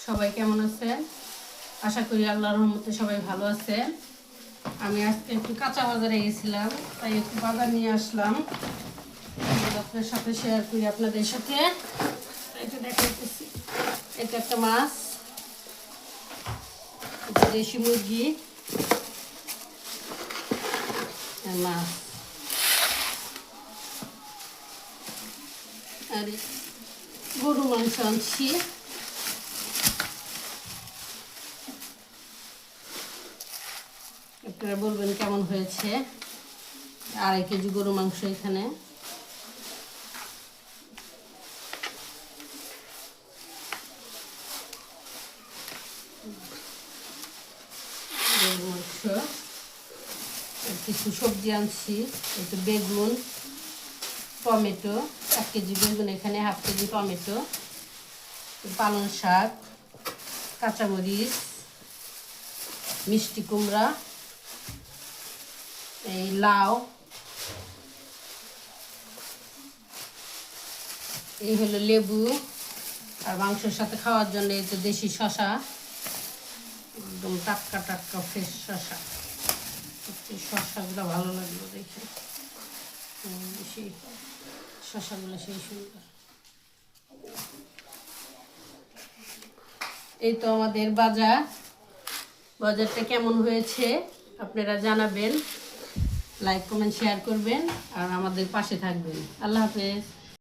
সবাই কেমন আছেন? আশা করি আল্লাহর রহমতে সবাই ভালো আছেন। আমি আজকে একটু কাঁচা বাজারে গেছিলাম, তাই একটু বাজার নিয়ে আসলাম, আপনার সাথে শেয়ার করি আপনাদের সাথে। এটা দেখাইতেছি, এটা একটা মাছ, এটা দেশি মুরগি আর মাছ, আর গরু মাংস আনছি। আপনারা বলবেন কেমন হয়েছে। 2.5 কেজি গরু মাংস এখানে। গরু মাংস আর কিছু সবজি আনছি, একটু বেগুন, টমেটো, 1 কেজি বেগুন এখানে, 1/2 কেজি টমেটো, পালং শাক, কাঁচামরিচ, মিষ্টি কুমড়া, এই লাউ, এই হলো লেবু, আর মাংসের সাথে খাওয়ার জন্য এই তো দেশি শশা, একদম টাটকা টাটকা ফ্রেশ শশা। শশাগুলো ভালো লাগলো দেখে, সেই শশাগুলো সেই সুন্দর। এই তো আমাদের বাজারটা কেমন হয়েছে আপনারা জানাবেন, লাইক কমেন্ট শেয়ার করবেন আর আমাদের পাশে থাকবেন। আল্লাহ হাফেজ।